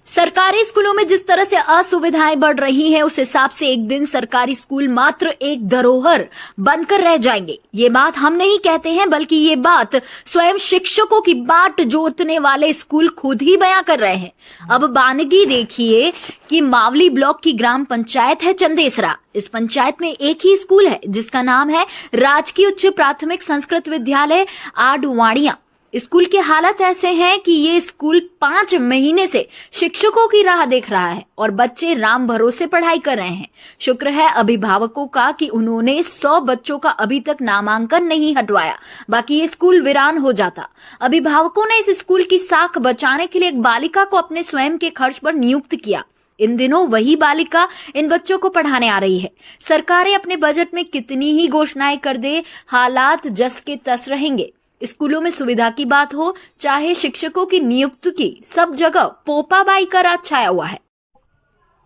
सरकारी स्कूलों में जिस तरह से असुविधाएं बढ़ रही हैं, उस हिसाब से एक दिन सरकारी स्कूल मात्र एक धरोहर बनकर रह जाएंगे। ये बात हम नहीं कहते हैं, बल्कि ये बात स्वयं शिक्षकों की बाट जोतने वाले स्कूल खुद ही बयां कर रहे हैं। अब बानगी देखिए कि मावली ब्लॉक की ग्राम पंचायत है चंदेसरा। इस पंचायत में एक ही स्कूल है जिसका नाम है राजकीय उच्च प्राथमिक संस्कृत विद्यालय आडवाणिया। स्कूल की हालत ऐसे है कि ये स्कूल 5 महीने से शिक्षकों की राह देख रहा है और बच्चे राम भरोसे पढ़ाई कर रहे हैं। शुक्र है अभिभावकों का कि उन्होंने 100 बच्चों का अभी तक नामांकन नहीं हटवाया, बाकी ये स्कूल वीरान हो जाता। अभिभावकों ने इस स्कूल की साख बचाने के लिए एक बालिका को अपने स्वयं के खर्च पर नियुक्त किया। इन दिनों वही बालिका इन बच्चों को पढ़ाने आ रही है। सरकारें अपने बजट में कितनी ही घोषणाएं कर दे, हालात जस के तस रहेंगे। स्कूलों में सुविधा की बात हो, चाहे शिक्षकों की नियुक्ति की, सब जगह पोपाबाई का राज छाया हुआ है।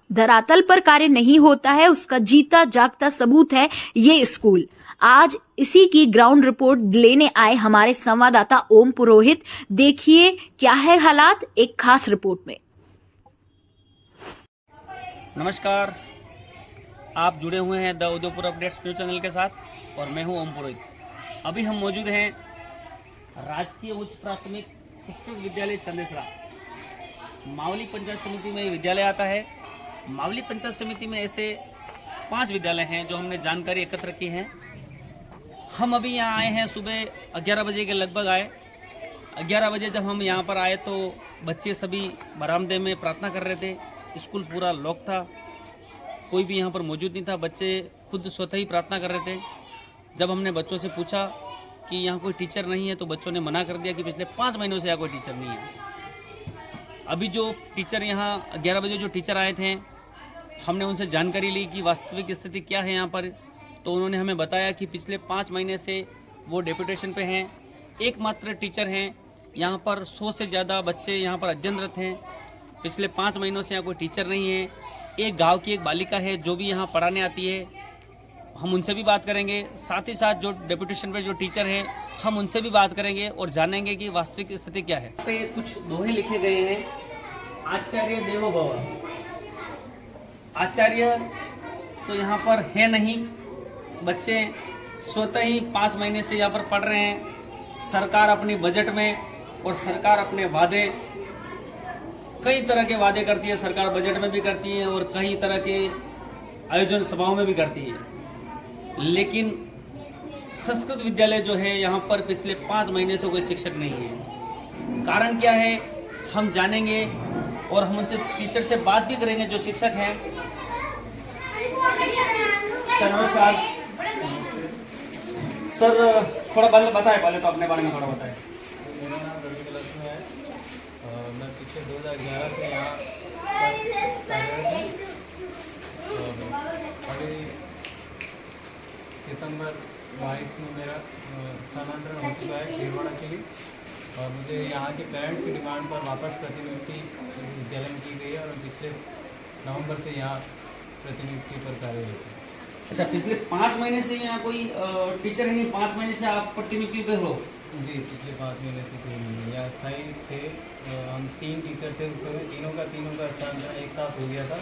धरातल पर कार्य नहीं होता है, उसका जीता जागता सबूत है ये स्कूल। आज इसी की ग्राउंड रिपोर्ट लेने आए हमारे संवाददाता ओम पुरोहित। देखिए क्या है हालात एक खास रिपोर्ट में। नमस्कार, आप जुड़े हुए हैं the Udaipur updates news channel के साथ और मैं हूं ओम पुरोहित। अभी हम मौजूद हैं राजकीय उच्च प्राथमिक संस्कृत विद्यालय चंदेसरा। मावली पंचायत समिति में विद्यालय आता है। मावली पंचायत समिति में ऐसे 5 विद्यालय हैं जो हमने जानकारी एकत्र की है। हम अभी यहाँ आए हैं, सुबह 11 बजे के लगभग आए। 11 बजे जब हम यहाँ पर आए तो बच्चे सभी बरामदे में प्रार्थना कर रहे थे। स्कूल पूरा लॉक था, कोई भी यहाँ पर मौजूद नहीं था। बच्चे खुद स्वतः ही प्रार्थना कर रहे थे। जब हमने बच्चों से पूछा कि यहाँ कोई टीचर नहीं है तो बच्चों ने मना कर दिया कि पिछले 5 महीनों से यहाँ कोई टीचर नहीं है। अभी जो टीचर यहाँ 11 बजे जो टीचर आए थे, हमने उनसे जानकारी ली कि वास्तविक स्थिति क्या है यहाँ पर। तो उन्होंने हमें बताया कि पिछले 5 महीने से वो डेपुटेशन पे हैं। एकमात्र टीचर हैं यहाँ पर। 100 से ज़्यादा बच्चे यहाँ पर अध्ययनरत हैं। पिछले 5 महीनों से यहाँ कोई टीचर नहीं है। एक गाँव की एक बालिका है जो भी यहाँ पढ़ाने आती है। हम उनसे भी बात करेंगे, साथ ही साथ जो डेपुटेशन पे जो टीचर हैं हम उनसे भी बात करेंगे और जानेंगे कि वास्तविक स्थिति क्या है। पे कुछ दोहे लिखे गए हैं। आचार्य देवो भव। आचार्य तो यहाँ पर है नहीं। बच्चे स्वतः ही 5 महीने से यहाँ पर पढ़ रहे हैं। सरकार अपनी बजट में और सरकार अपने वादे, कई तरह के वादे करती है। सरकार बजट में भी करती है और कई तरह के आयोजन सभाओं में भी करती है, लेकिन संस्कृत विद्यालय जो है यहाँ पर पिछले 5 महीने से कोई शिक्षक नहीं है। कारण क्या है हम जानेंगे और हम उनसे टीचर से बात भी करेंगे जो शिक्षक हैं। सर नमस्कार। सर थोड़ा बताएं, पहले तो अपने बारे में थोड़ा बताएं। मेरा नाम रवि लक्ष्मी है और मैं पिछले 2011 से यहाँ पर कार्यरत हूँ और अभी सितंबर 22 में मेरा स्थानांतरण हो चुका है खेरवाड़ा के लिए और मुझे यहाँ के पेरेंट्स की डिमांड पर वापस प्रतिनियुक्ति विद्यालय में की गई है और पिछले नवंबर से यहाँ प्रतिनियुक्ति पर कार्यरत है। अच्छा, पिछले 5 महीने से यहाँ कोई टीचर है नहीं। 5 महीने से आप प्रतिनियुक्ति पे हो? जी, पिछले 5 महीने से कोई नहीं। यहाँ स्थायी थे। हम 3 टीचर थे, उस समय तीनों का स्थानांतरण एक साथ हो गया था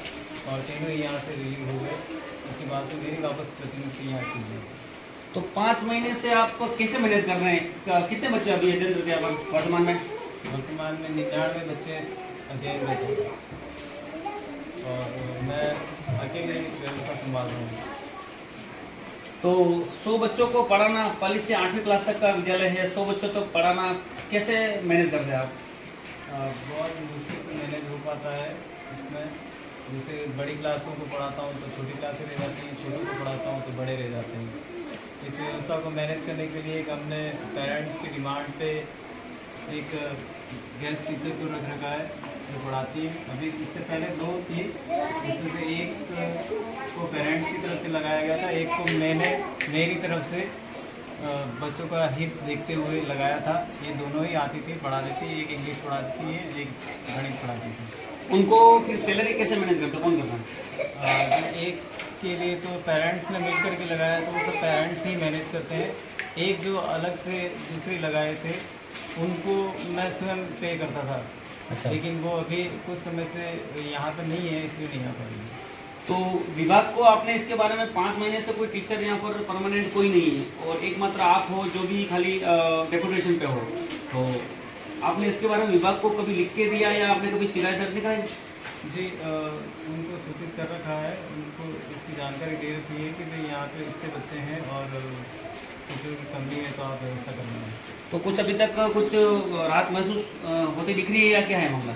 और तीनों ही यहाँ से रिलीव हो गए। उसके बाद से मेरी वापस प्रतिनियुक्ति यहाँ की गई। तो 5 महीने से आप कैसे मैनेज कर रहे हैं? कितने बच्चे अभी अध्ययनरत हैं वर्तमान में? वर्तमान में 99 बच्चे अध्ययनरत हैं और मैं अकेले व्यवस्था संभाल रहा हूँ। तो 100 बच्चों को पढ़ाना, पहली से 8वीं क्लास तक का विद्यालय है, 100 बच्चों तक पढ़ाना कैसे मैनेज करते हैं आप? बहुत मुश्किल से मैनेज हो पाता है इसमें। जैसे बड़ी क्लासों को पढ़ाता हूँ तो छोटी क्लासें रह जाती हैं, छोटों को पढ़ाता हूँ तो बड़े रह जाते हैं। इस व्यवस्था को मैनेज करने के लिए एक हमने पेरेंट्स की डिमांड पे एक गेस्ट टीचर को रख रखा है जो पढ़ाती है। अभी इससे पहले 2 थी, जिसमें से एक को पेरेंट्स की तरफ से लगाया गया था, एक को मैंने मेरी तरफ से बच्चों का हित देखते हुए लगाया था। ये दोनों ही आती थी, पढ़ा देती, एक इंग्लिश पढ़ाती है, एक गणित पढ़ाती थी। उनको फिर सैलरी कैसे मैनेज करते, कौन करता है? एक के लिए तो पेरेंट्स ने मिल करके लगाया तो वो सब पेरेंट्स ही मैनेज करते हैं। एक जो अलग से दूसरे लगाए थे उनको मैं स्वयं पे करता था। अच्छा। लेकिन वो अभी कुछ समय से यहाँ पर नहीं है, इसलिए नहीं आ पा रही है। तो विभाग को आपने इसके बारे में 5 महीने से कोई टीचर यहाँ पर परमानेंट कोई नहीं है और एकमात्र आप हो जो भी खाली डेपुटेशन पे हो, तो आपने इसके बारे में विभाग को कभी लिख के दिया या आपने कभी शिकायत दर्ज दिखाई? जी उनको सूचित कर रखा है, उनको इसकी जानकारी दे रखी है कि भाई यहाँ पे इतने बच्चे हैं और टीचर की कमी है, तो आप व्यवस्था करना है। तो कुछ अभी तक कुछ राहत महसूस होती दिख रही है या क्या है मामला?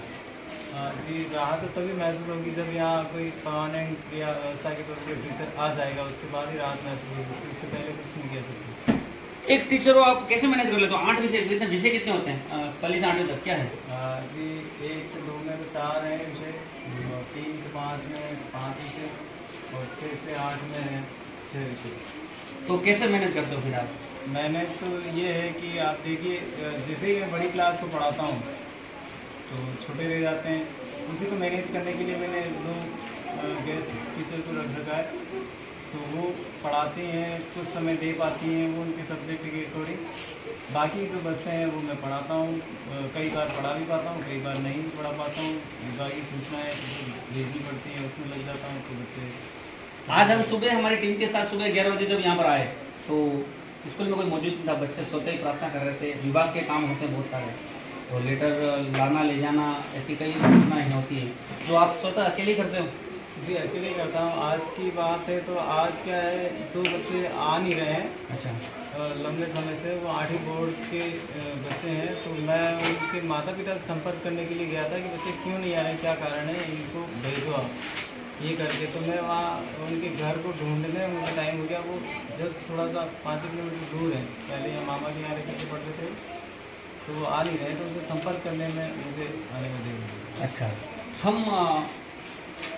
जी राहत तो तभी महसूस होगी जब यहाँ कोई परमानेंट या व्यवस्था के तौर पर टीचर आ जाएगा, उसके बाद ही राहत महसूस होगी, उससे पहले कुछ नहीं कह सकते। एक टीचर हो आप कैसे मैनेज कर लेते हो? 8 विषय, कितने विषय कितने होते हैं पहले से 8 तक क्या है? जी 1 से 2 में तो 4 हैं विषय, 3 से 5 में 5 विषय और 6 से 8 में है 6 विषय। तो कैसे मैनेज करते हो फिर आप? मैंने तो ये है कि आप देखिए, जैसे ही मैं बड़ी क्लास को पढ़ाता हूँ तो छोटे रह जाते हैं, उसी को मैनेज करने के लिए मैंने 2 गेस्ट टीचर को रख रखा है, तो वो पढ़ाती हैं, कुछ समय दे पाती हैं वो उनके सब्जेक्ट के अकॉर्डिंग। बाकी जो बच्चे हैं वो मैं पढ़ाता हूँ, कई बार पढ़ा भी पाता हूँ, कई बार नहीं भी पढ़ा पाता हूँ, बाकी सूचनाएँ भेजनी पड़ती हैं उसमें लग जाता हूँ, तो बच्चे। आज हम सुबह हमारी टीम के साथ सुबह 11 बजे जब यहाँ पर आए तो स्कूल में कोई मौजूद नहीं था, बच्चे स्वतः ही प्रार्थना कर रहे थे। विभाग के काम होते हैं बहुत सारे, तो लेटर लाना ले जाना ऐसी कई सूचनाएँ होती है जो आप स्वतः अकेले ही करते हो? जी अकेले ही करता हूँ। आज की बात है तो आज क्या है, 2 बच्चे आ नहीं रहे हैं अच्छा। लंबे समय से, वो 8वीं बोर्ड के बच्चे हैं, तो मैं उनके माता पिता से संपर्क करने के लिए गया था कि बच्चे क्यों नहीं आ रहे, क्या कारण है, इनको भेजो आप ये करके। तो मैं वहाँ उनके घर को ढूंढने मुझे टाइम हो गया, वो जस्ट थोड़ा सा 5 किलोमीटर दूर है, पहले यहाँ मामा के यहाँ रहते पढ़ते थे, तो वो आ नहीं रहे, तो उनसे संपर्क करने में मुझे आने में देर हुई। अच्छा, हम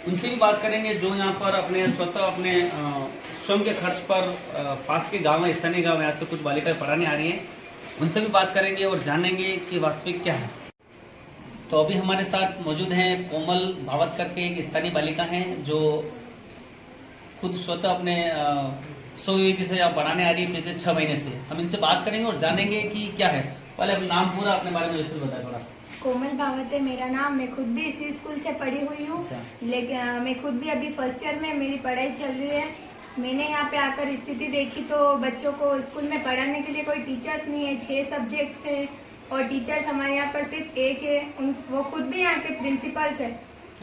उनसे भी बात करेंगे जो यहाँ पर अपने स्वतः अपने स्वयं के खर्च पर पास के गांव में, स्थानीय गांव में आज से कुछ बालिकाएं पढ़ाने आ रही हैं, उनसे भी बात करेंगे और जानेंगे कि वास्तविक क्या है। तो अभी हमारे साथ मौजूद हैं कोमल भावत करके एक स्थानीय बालिका हैं जो खुद स्वतः अपने स्वविधि से यहाँ पढ़ाने आ रही है पिछले 6 महीने से। हम इनसे बात करेंगे और जानेंगे कि क्या है। पहले अपना नाम पूरा अपने बारे में विस्तृत बताएं थोड़ा। कोमल भावत है मेरा नाम। मैं खुद भी इसी स्कूल से पढ़ी हुई हूँ। अच्छा। लेकिन मैं खुद भी अभी फर्स्ट ईयर में मेरी पढ़ाई चल रही है। मैंने यहाँ पे आकर स्थिति देखी तो बच्चों को स्कूल में पढ़ाने के लिए कोई टीचर्स नहीं है। 6 सब्जेक्ट्स है और टीचर्स हमारे यहाँ पर सिर्फ 1 है। वो खुद भी यहाँ के प्रिंसिपल्स है।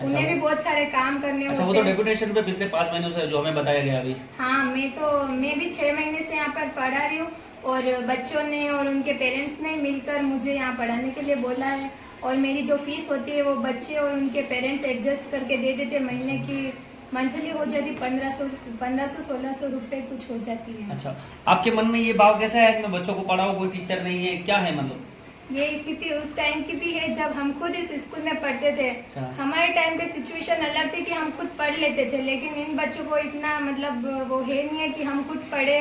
उन्हें भी बहुत सारे काम करने होते हैं। वो तो डेपुटेशन पे पिछले 5 महीनों से जो हमें बताया गया अभी। हाँ, मैं भी 6 महीने से यहाँ पर पढ़ा रही हूँ और बच्चों ने और उनके पेरेंट्स ने मिलकर मुझे यहाँ पढ़ाने के लिए बोला है। और मेरी जो फीस होती है वो बच्चे और उनके पेरेंट्स एडजस्ट करके दे देते। महीने की मंथली हो जाती 1500-1600 रुपए कुछ हो जाती है। अच्छा, आपके मन में ये भाव कैसा है कि मैं बच्चों को पढ़ाऊँ, कोई टीचर नहीं है, क्या है मतलब? ये स्थिति उस टाइम की भी है जब हम खुद इस स्कूल में पढ़ते थे। अच्छा। हमारे टाइम पे सिचुएशन अलग थी कि हम खुद पढ़ लेते थे, लेकिन इन बच्चों को इतना मतलब वो है नहीं है कि हम खुद पढ़े।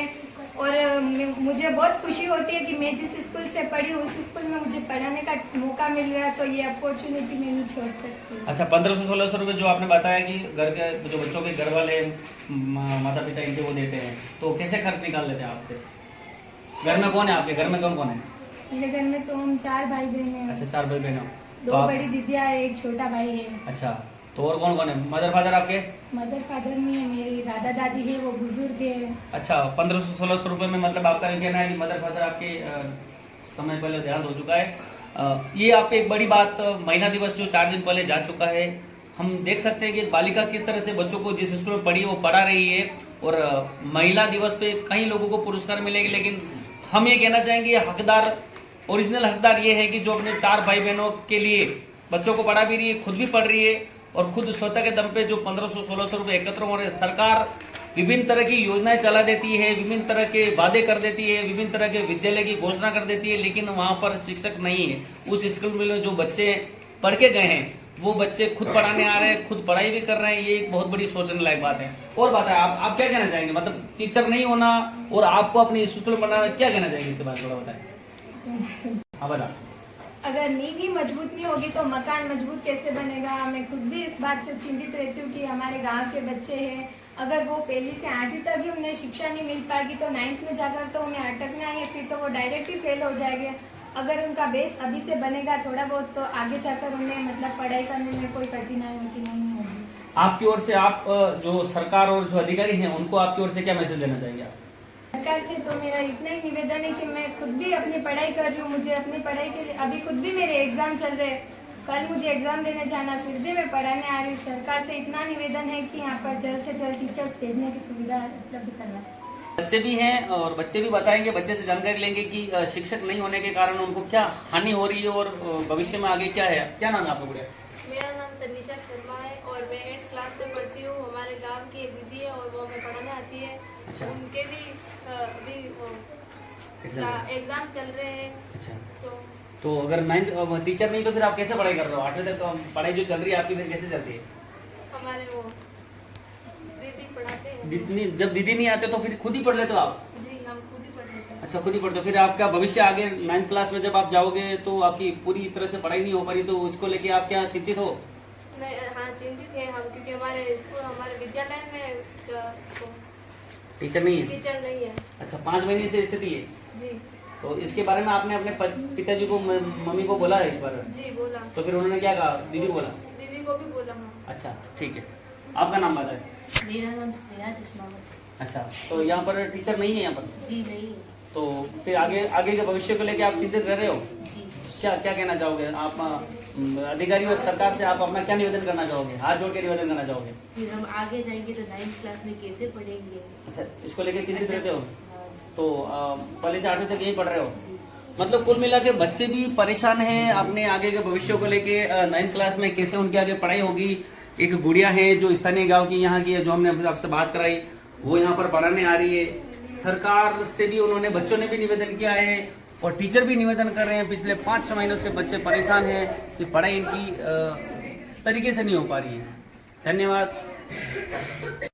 और मुझे बहुत खुशी होती है कि मैं जिस स्कूल से पढ़ी उस स्कूल में मुझे पढ़ाने का मौका मिल रहा है, तो ये अपॉर्चुनिटी मैं नहीं छोड़ सकती। अच्छा, 1500-1600 रुपये जो आपने बताया कि घर के जो बच्चों के घर वाले माता पिता इनके वो देते हैं, तो कैसे खर्च निकाल लेते हैं आपके? घर में कौन है आपके? घर में कौन कौन है? मेरे घर में तो हम 4 भाई बहन हैं। अच्छा, 4 भाई बहन हो। 2 बड़ी दीदियाँ है, 1 छोटा भाई है। अच्छा, तो और कौन कौन है? मदर फादर आपके? मदर फादर नहीं है, मेरे दादा दादी है, वो बुजुर्ग है। अच्छा, 1500-1600 रुपये में मतलब आपका ये कहना है कि मदर फादर आपके समय पहले देहांत हो चुका है। ये आप एक बड़ी बात, महिला दिवस जो 4 दिन पहले जा चुका है, हम देख सकते हैं कि बालिका किस तरह से बच्चों को जिस स्कूल में पढ़ी है वो पढ़ा रही है। और महिला दिवस पे कई लोगों को पुरस्कार मिलेंगे, लेकिन हम ये कहना चाहेंगे हकदार, ओरिजिनल हकदार ये है कि जो अपने 4 भाई बहनों के लिए बच्चों को पढ़ा भी रही है, खुद भी पढ़ रही है और खुद स्वतः के दम पे जो 1500-1600 रुपये एकत्र हो रहे हैं। सरकार विभिन्न तरह की योजनाएं चला देती है, विभिन्न तरह के वादे कर देती है, विभिन्न तरह के विद्यालय की घोषणा कर देती है, लेकिन वहाँ पर शिक्षक नहीं है। उस स्कूल में जो बच्चे पढ़ के गए हैं वो बच्चे खुद पढ़ाने आ रहे हैं, खुद पढ़ाई भी कर रहे हैं। ये एक बहुत बड़ी सोचने लायक बात है। और बात है, आप क्या कहना चाहेंगे? मतलब टीचर नहीं होना और आपको अपने स्कूल में पढ़ाना, क्या कहना चाहेंगे इसके बारे में थोड़ा बताएं। हाँ बता। अगर नींव ही मजबूत नहीं होगी तो मकान मजबूत कैसे बनेगा? मैं खुद भी इस बात से चिंतित रहती हूँ कि हमारे गांव के बच्चे हैं, अगर वो पहली से 8वीं तक ही उन्हें शिक्षा नहीं मिल पाएगी तो 9th में जाकर तो उन्हें अटकना है, फिर तो वो डायरेक्ट ही फेल हो जाएंगे। अगर उनका बेस अभी से बनेगा थोड़ा बहुत तो आगे जाकर उन्हें मतलब पढ़ाई करने में कोई कठिनाई उनकी नहीं होगी। आपकी ओर से आप जो सरकार और जो अधिकारी हैं उनको आपकी ओर से क्या मैसेज देना चाहिए आप? सरकार से तो मेरा इतना ही निवेदन है कि मैं खुद भी अपनी पढ़ाई कर रही हूँ, मुझे अपनी पढ़ाई के लिए अभी खुद भी मेरे एग्जाम चल रहे हैं, कल मुझे एग्जाम देने जाना, फिर भी मैं पढ़ाने आ रही हूँ। सरकार से इतना निवेदन है कि यहाँ पर जल्द से जल्द टीचर्स भेजने की सुविधा उपलब्ध करवाएं। बच्चे भी हैं और बच्चे भी बताएंगे, बच्चे से जानकारी लेंगे कि शिक्षक नहीं होने के कारण उनको क्या हानि हो रही है और भविष्य में आगे क्या है। क्या नाम है आपका गुड़िया? मेरा नाम तनिषा शर्मा है और मैं 8th क्लास में पढ़ती हूँ। हमारे गांव की एक दीदी है और वो हमें पढ़ाने आती है। अच्छा। उनके भी अभी एग्जाम चल रहे हैं। अच्छा, तो अगर 9th टीचर नहीं तो फिर आप कैसे पढ़ाई कर रहे हो? 8वीं तक पढ़ाई जो चल रही है आपकी फिर कैसे चलती है? हमारे वो दीदी पढ़ाते हैं। दीदी, जब दीदी नहीं आते तो फिर खुद ही पढ़ लेते हो आप? जी, हम खुद ही पढ़ लेते हैं। अच्छा, खुद ही पढ़ते हो। फिर आपका भविष्य आगे 9th क्लास में जब आप जाओगे तो आपकी पूरी तरह से पढ़ाई नहीं हो पा रही, तो उसको लेके आप क्या चिंतित हो? नहीं, हाँ चिंतित है हम, क्योंकि हमारे स्कूल हमारे विद्यालय में टीचर नहीं है? टीचर नहीं है। अच्छा, 5 महीने से स्थिति है। जी तो इसके बारे में आपने अपने पिताजी को, मम्मी को बोला है इस बारे में? जी बोला। तो फिर उन्होंने क्या कहा? दीदी को बोला? दीदी को भी बोला। हाँ। अच्छा, ठीक है। आपका नाम बताएं। मेरा नाम स्नेहा कृष्णावत। अच्छा, तो यहाँ पर टीचर नहीं है यहाँ पर? जी नहीं। तो फिर आगे के भविष्य को लेके आप चिंतित रह रहे हो? जी। क्या क्या कहना चाहोगे आप अधिकारी और सरकार से? आप अपना क्या निवेदन करना चाहोगे? हाथ जोड़ के निवेदन करना चाहोगे? फिर हम आगे जाएंगे तो 9th क्लास में कैसे पढ़ेंगे? अच्छा, इसको लेके चिंतित रहते हो? हाँ, तो पहले से 8वीं तक यहीं पढ़ रहे हो? जी। मतलब कुल मिला के बच्चे भी परेशान हैं अपने आगे के भविष्य को लेके। 9th क्लास में कैसे उनकी आगे पढ़ाई होगी। एक गुड़िया है जो स्थानीय गांव की यहाँ की है, जो हमने आपसे बात कराई, वो यहाँ पर पढ़ाने आ रही है। सरकार से भी उन्होंने, बच्चों ने भी निवेदन किया है और टीचर भी निवेदन कर रहे हैं। पिछले 5-6 महीनों से बच्चे परेशान हैं कि पढ़ाई इनकी तरीके से नहीं हो पा रही है। धन्यवाद।